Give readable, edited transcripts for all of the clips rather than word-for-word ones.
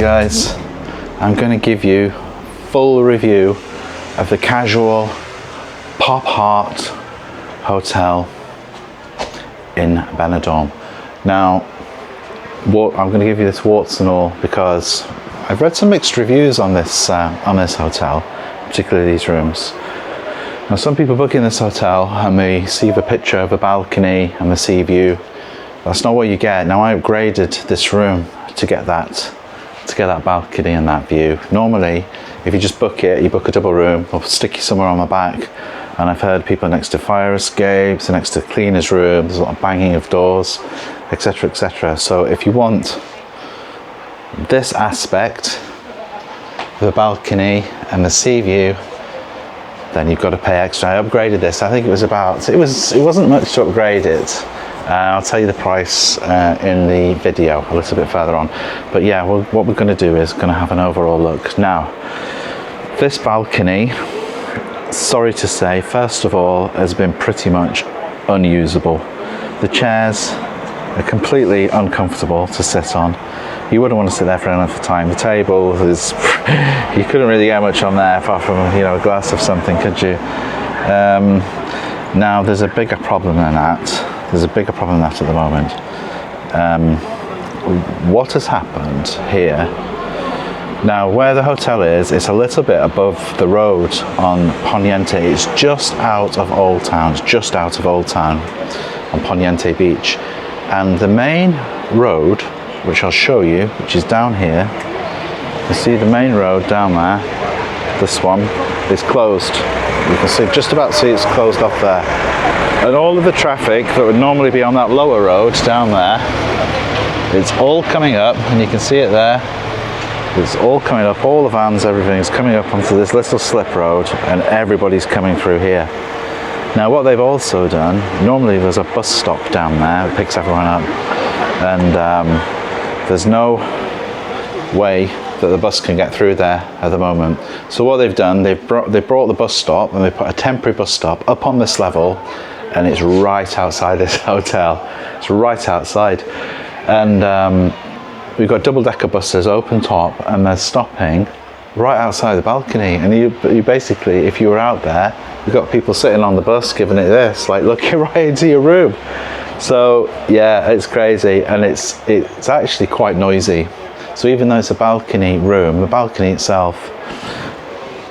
guys, I'm going to give you full review of the casual Pop Heart Hotel in Benidorm. Now, I'm going to give you this warts and all because I've read some mixed reviews on this hotel, particularly these rooms. Now, some people book in this hotel and they see the picture of a balcony and the sea view. That's not what you get. Now, I upgraded this room to get that balcony and that view. Normally, if you just book it, you book a double room, or stick you somewhere on the back. And I've heard people next to fire escapes, next to cleaners' rooms, there's a lot of banging of doors, etc., etc. So if you want this aspect, the balcony and the sea view, then you've got to pay extra. I upgraded this. I think it wasn't much to upgrade it. I'll tell you the price in the video a little bit further on. But yeah, what we're going to do is going to have an overall look. Now, this balcony, sorry to say, first of all, has been pretty much unusable. The chairs are completely uncomfortable to sit on. You wouldn't want to sit there for enough time. The table is, you couldn't really get much on there apart from, a glass of something, could you? Now, there's a bigger problem than that. There's a bigger problem than that at the moment. What has happened here? Now, where the hotel is, it's a little bit above the road on Poniente. It's just out of Old Town. It's just out of Old Town on Poniente Beach. And the main road, which I'll show you, which is down here. You see the main road down there, this one, is closed. You can see, just about see it's closed off there. And all of the traffic that would normally be on that lower road down there, it's all coming up, and you can see it there. It's all coming up, all the vans, everything's coming up onto this little slip road, and everybody's coming through here. Now, what they've also done, normally there's a bus stop down there that picks everyone up, and there's no way that the bus can get through there at the moment. So what they've done, they've brought the bus stop, and they put a temporary bus stop up on this level, and it's right outside this hotel. It's right outside. And we've got double-decker buses open top, and they're stopping right outside the balcony. And you basically, if you were out there, you've got people sitting on the bus giving it this, like looking right into your room. So yeah, it's crazy, and it's actually quite noisy. So even though it's a balcony room, the balcony itself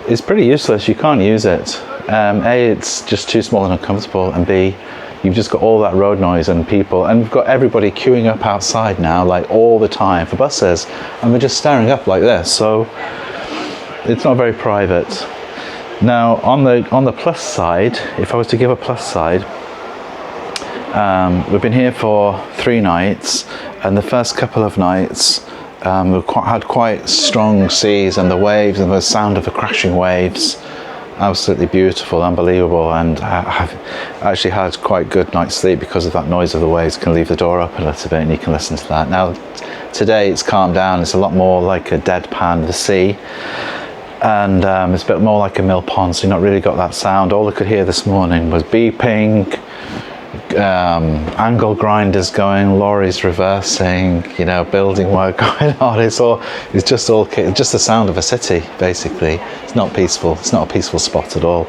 is pretty useless. You can't use it. A, it's just too small and uncomfortable, and B, you've just got all that road noise and people, and we've got everybody queuing up outside now, like all the time for buses, and we're just staring up like this. So it's not very private. Now, on the plus side, if I was to give a plus side, we've been here for 3 nights, and the first couple of nights we've had quite strong seas, and the waves and the sound of the crashing waves, absolutely beautiful, unbelievable. And I've actually had quite good night's sleep because of that noise of the waves. You can leave the door open a little bit and you can listen to that. Now, today it's calmed down. It's a lot more like a deadpan, the sea, and it's a bit more like a mill pond, so you've not really got that sound. All I could hear this morning was beeping, angle grinders going, lorries reversing, building work going on. It's just the sound of a city, basically. It's not peaceful. It's not a peaceful spot at all.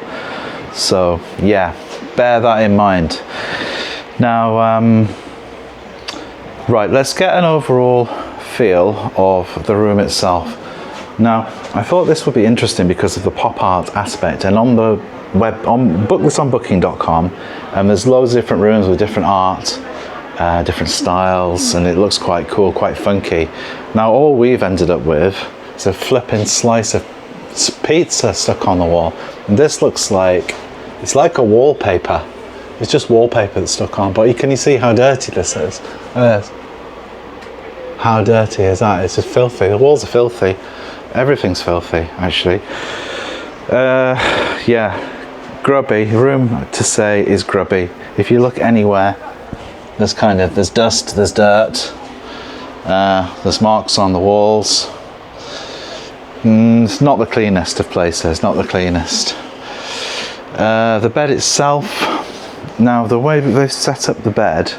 So yeah, bear that in mind. Now, right, let's get an overall feel of the room itself. Now, I thought this would be interesting because of the pop art aspect, and on the web, book this on booking.com, and there's loads of different rooms with different art, different styles, and it looks quite cool, quite funky. Now, all we've ended up with is a flipping slice of pizza stuck on the wall, and this looks like, it's like a wallpaper. It's just wallpaper that's stuck on, but can you see how dirty this is? How dirty is that? It's just filthy. The walls are filthy. Everything's filthy, actually. Yeah, grubby. Room to say is grubby. If you look anywhere, there's dust, there's dirt, there's marks on the walls. It's not the cleanest of places, not the cleanest. The bed itself, now the way they've set up the bed,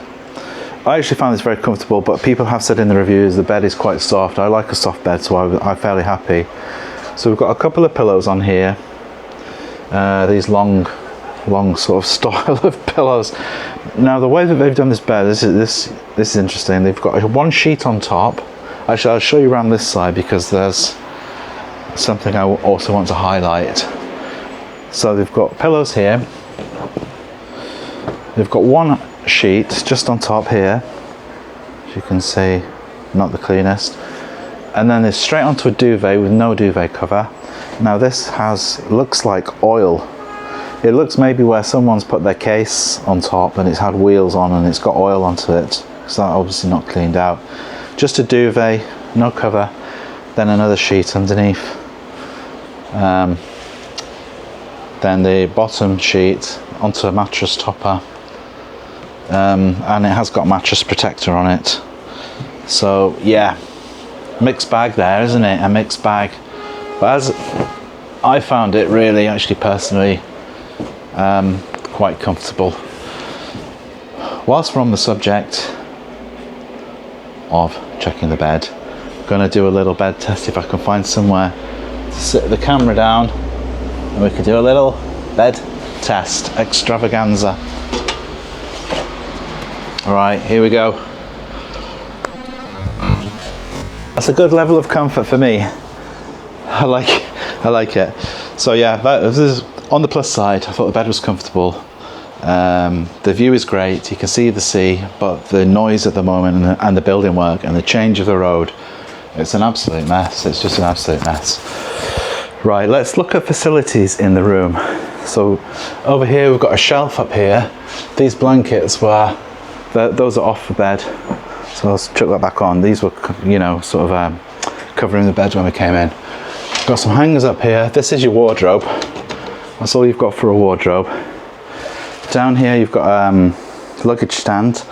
I actually found this very comfortable, but people have said in the reviews the bed is quite soft. I like a soft bed, so I'm fairly happy. So we've got a couple of pillows on here. These long sort of style of pillows. Now the way that they've done this bed, this is interesting. They've got one sheet on top. Actually, I'll show you around this side because there's something I also want to highlight. So they've got pillows here. They've got one sheet just on top here, as you can see, not the cleanest, and then it's straight onto a duvet with no duvet cover. Now this looks like oil. It looks maybe where someone's put their case on top and it's had wheels on and it's got oil onto it, so that obviously not cleaned out. Just a duvet, no cover, then another sheet underneath, then the bottom sheet onto a mattress topper. And it has got mattress protector on it. So yeah, mixed bag there, isn't it? A mixed bag. But as I found it really, actually personally, quite comfortable. Whilst we're on the subject of checking the bed, I'm going to do a little bed test if I can find somewhere to sit the camera down and we can do a little bed test extravaganza. All right, here we go. That's a good level of comfort for me. I like it. So yeah, this is on the plus side. I thought the bed was comfortable. The view is great. You can see the sea, but the noise at the moment and the building work and the change of the road, it's an absolute mess. It's just an absolute mess. Right, let's look at facilities in the room. So over here we've got a shelf up here. These blankets were. Those are off the bed, so I'll chuck that back on. These were, you know, sort of covering the bed when we came in. Got some hangers up here. This is your wardrobe. That's all you've got for a wardrobe. Down here you've got luggage stand,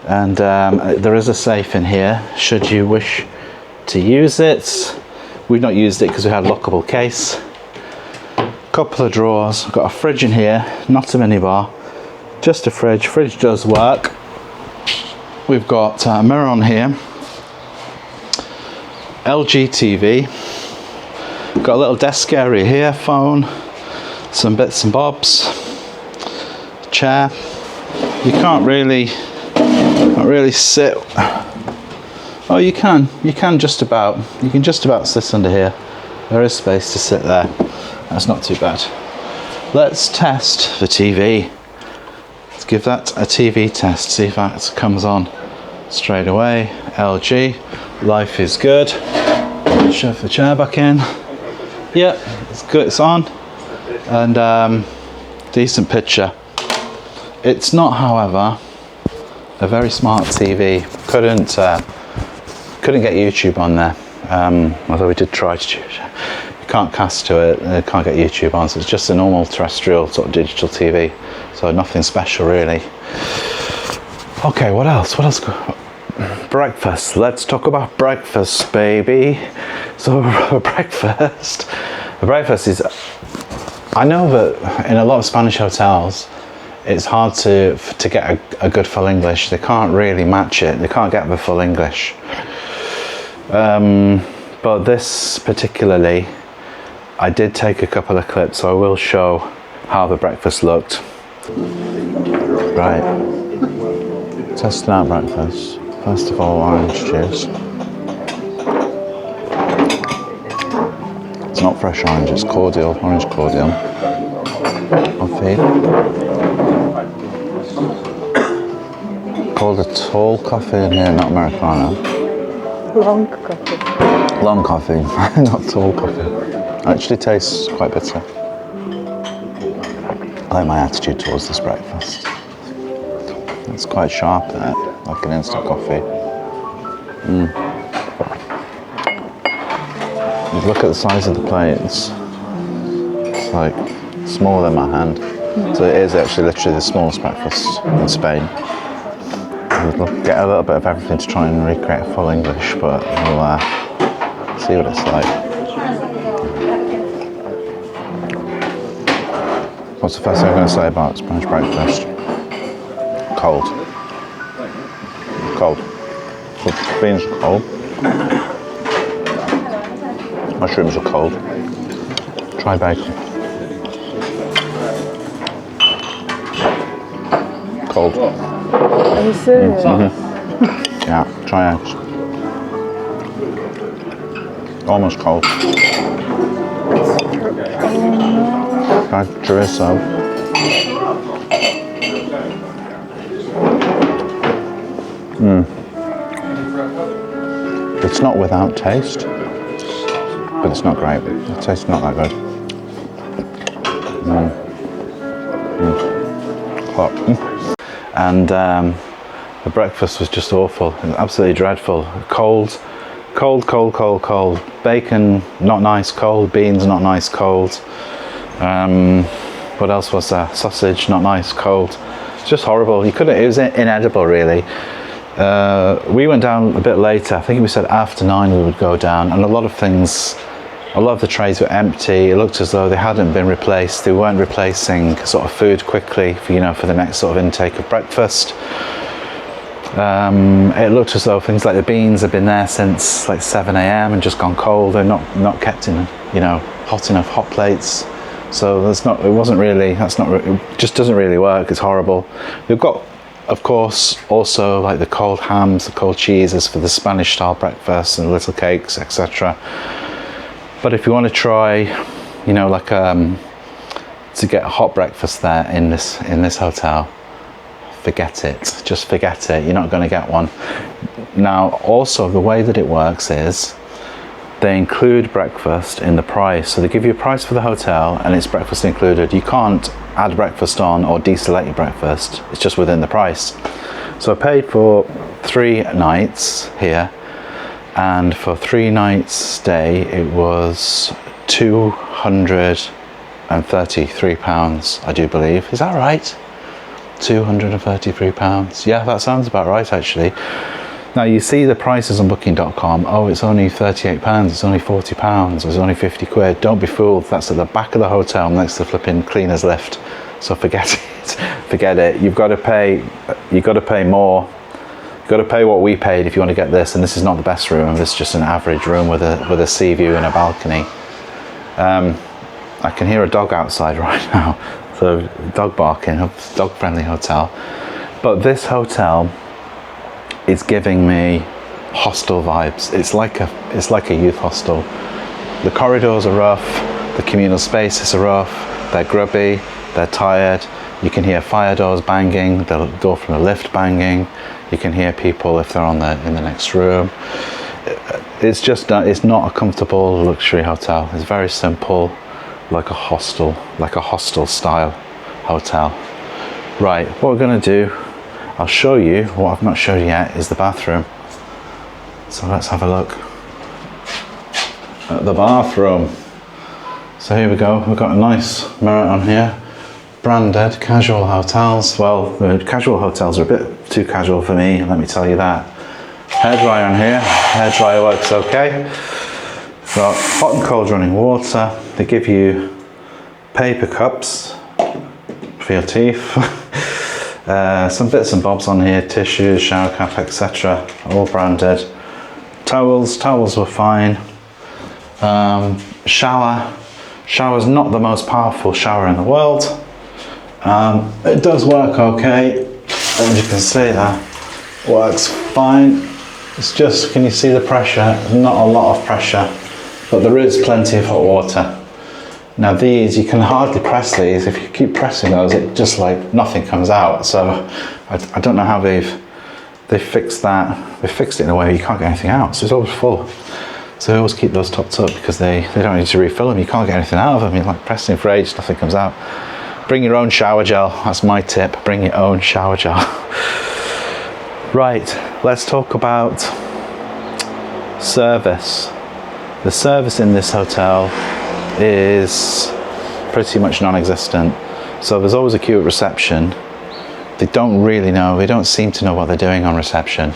and there is a safe in here should you wish to use it. We've not used it because we had a lockable case. Couple of drawers. We've got a fridge in here, not a minibar. Just a fridge. Fridge does work. We've got a mirror on here. LG TV. Got a little desk area here. Phone. Some bits and bobs. Chair. You can't really sit. Oh, you can. You can just about. You can just about sit under here. There is space to sit there. That's not too bad. Let's test the TV. Give that a TV test, see if that comes on straight away. LG, life is good. Shove the chair back in. Yeah, it's good, it's on. And decent picture. It's not, however, a very smart TV. Couldn't get YouTube on there. Although we did try to. You can't cast to it, can't get YouTube on, so it's just a normal terrestrial sort of digital TV. So nothing special really. Okay, what else? Breakfast. Let's talk about breakfast, baby. So breakfast is, I know that in a lot of Spanish hotels, it's hard to get a good full English. They can't really match it. They can't get the full English. But this particularly, I did take a couple of clips, so I will show how the breakfast looked. Right, testing out breakfast. First of all, orange juice. It's not fresh orange, it's cordial, orange cordial. Coffee. Called a tall coffee in here, not Americano. Long coffee. Long coffee, not tall coffee. Actually tastes quite bitter. I like my attitude towards this breakfast. It's quite sharp there, like an instant coffee. You look at the size of the plates. It's like smaller than my hand. So it is actually literally the smallest breakfast in Spain. We'll get a little bit of everything to try and recreate full English, but we'll see what it's like. What's the first thing I'm going to say about Spanish breakfast? Cold. The beans are cold. Mushrooms are cold. Try bacon. Cold. Are you serious? Yeah, try eggs. Almost cold. Try chorizo. It's not without taste, but it's not great. The taste's not that good. Hot. And the breakfast was just awful. It was absolutely dreadful. Cold. Bacon, not nice, cold. Beans, not nice, cold. What else was there? Sausage, not nice, cold. It's just horrible. It was inedible, really. We went down a bit later. I think we said after 9 we would go down, and a lot of the trays were empty. It looked as though they hadn't been replaced. They weren't replacing sort of food quickly for the next sort of intake of breakfast. It looked as though things like the beans had been there since like 7 a.m. and just gone cold. They're not kept in hot enough hot plates. So it just doesn't really work. It's horrible. We've got, of course, also like the cold hams, the cold cheeses for the Spanish style breakfast, and little cakes, etc. But if you want to try, to get a hot breakfast there in this hotel, forget it. Just forget it. You're not going to get one. Now, also, the way that it works is they include breakfast in the price. So they give you a price for the hotel and it's breakfast included. You can't add breakfast on or deselect your breakfast. It's just within the price. So I paid for 3 nights here, and for 3 nights stay it was £233, I do believe. Is that right? £233. Yeah, that sounds about right, actually. Now you see the prices on booking.com. Oh, it's only £38, it's only £40, it's only 50 quid. Don't be fooled. That's at the back of the hotel next to the flipping cleaner's lift. So forget it. Forget it. You've got to pay more. You've got to pay what we paid if you want to get this. And this is not the best room. This is just an average room with a sea view and a balcony. I can hear a dog outside right now. So dog barking, a dog friendly hotel. But this hotel is giving me hostel vibes. It's like a youth hostel. The corridors are rough, the communal spaces are rough, they're grubby, they're tired. You can hear fire doors banging, the door from the lift banging. You can hear people if they're in the next room. It's not a comfortable luxury hotel. It's very simple, like a hostel style hotel. Right, what we're gonna do, I'll show you, what I've not showed you yet is the bathroom. So let's have a look at the bathroom. So here we go, we've got a nice mirror on here. Branded casual hotels. Well, the casual hotels are a bit too casual for me, let me tell you that. Hairdryer on here, hairdryer works okay. Got hot and cold running water. They give you paper cups for your teeth. Some bits and bobs on here, tissues, shower cap, etc. All branded. Towels were fine. Shower's not the most powerful shower in the world. It does work okay, as you can see that works fine. It's just, can you see the pressure? Not a lot of pressure, but there is plenty of hot water. Now these, you can hardly press these. If you keep pressing those, it just like nothing comes out. So I don't know how they've fixed that. They fixed it in a way you can't get anything out. So it's always full. So they always keep those topped up because they don't need to refill them. You can't get anything out of them. You're like pressing for ages, nothing comes out. Bring your own shower gel. That's my tip. Bring your own shower gel. Right, let's talk about service. The service in this hotel is pretty much non-existent. So there's always a queue at reception. They don't seem to know what they're doing on reception.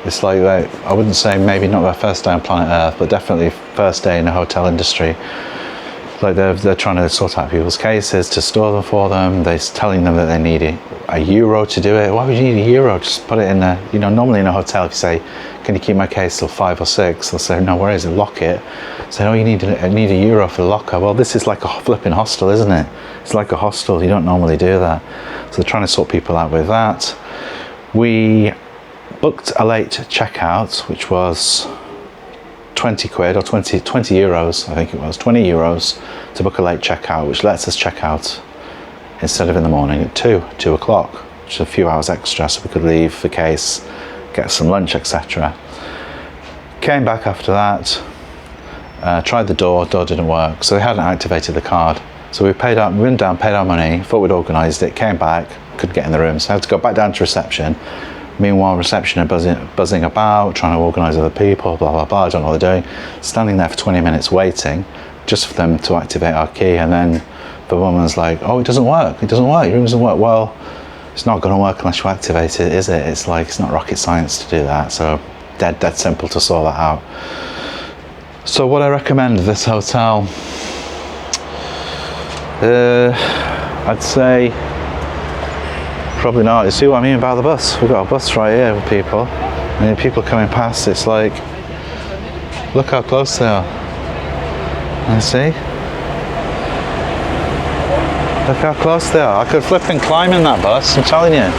It's like, I wouldn't say maybe not their first day on planet Earth, but definitely first day in the hotel industry. Like they're trying to sort out people's cases to store them for them. They're telling them that they need a euro to do it. Why would you need a euro? Just put it in a, you know, normally in a hotel, if you say, can you keep my case till 5 or 6? They'll say, no, where is it? Lock it. Say, oh, you need a euro for the locker. Well, this is like a flipping hostel, isn't it? It's like a hostel. You don't normally do that. So they're trying to sort people out with that. We booked a late checkout, which was 20 quid or 20 euros, I think it was 20 euros to book a late checkout, which lets us check out instead of in the morning at 2 o'clock, which is a few hours extra, so we could leave the case, get some lunch, etc. Came back after that, tried the door didn't work, so they hadn't activated the card. So we went down, paid our money, thought we'd organised it, came back, couldn't get in the room, so I had to go back down to reception. Meanwhile, reception are buzzing about, trying to organise other people, blah, blah, blah, I don't know what they're doing. Standing there for 20 minutes waiting, just for them to activate our key, and then the woman's like, oh, it doesn't work, your room doesn't work. Well, it's not going to work unless you activate it, is it? It's like, it's not rocket science to do that, so dead simple to sort that out. So what I recommend this hotel, I'd say, probably not. You see what I mean about the bus? We've got a bus right here with people, and people coming past, it's like, look how close they are. And see? Look how close they are. I could flip and climb in that bus, I'm telling you.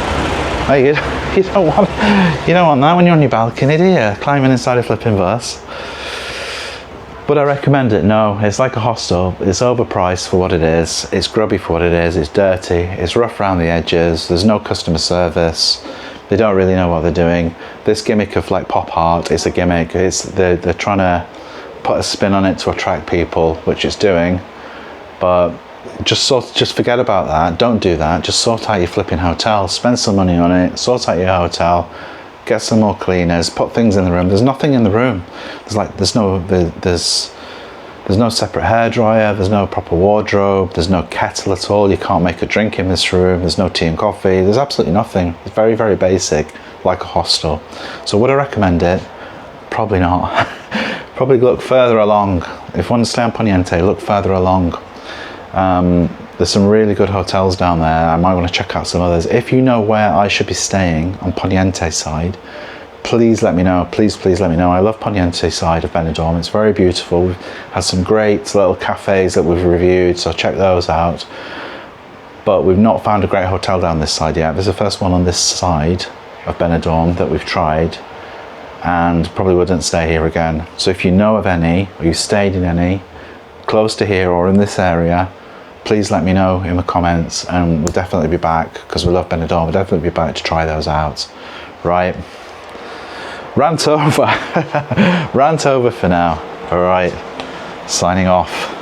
Hey, you don't want that when you're on your balcony, do you? Climbing inside a flipping bus. Would I recommend it? No, it's like a hostel. It's overpriced for what it is. It's grubby for what it is. It's dirty. It's rough around the edges. There's no customer service. They don't really know what they're doing. This gimmick of like pop art is a gimmick. They're trying to put a spin on it to attract people, which it's doing. But just forget about that. Don't do that. Just sort out your flipping hotel. Spend some money on it. Sort out your hotel. Get some more cleaners, put things in the room. There's nothing in the room. There's no separate hairdryer, there's no proper wardrobe, there's no kettle at all. You can't make a drink in this room. There's no tea and coffee. There's absolutely nothing. It's very, very basic, like a hostel. So would I recommend it? Probably not. Probably look further along. If you want to stay on Poniente, look further along. There's some really good hotels down there. I might want to check out some others. If you know where I should be staying on Poniente side, please let me know. Please let me know. I love Poniente side of Benidorm. It's very beautiful. We've had some great little cafes that we've reviewed, so check those out. But we've not found a great hotel down this side yet. There's the first one on this side of Benidorm that we've tried, and probably wouldn't stay here again. So if you know of any, or you stayed in any, close to here or in this area, please let me know in the comments, and we'll definitely be back, because we love Benidorm. We'll definitely be back to try those out. Right, rant over. Rant over for now. All right, signing off.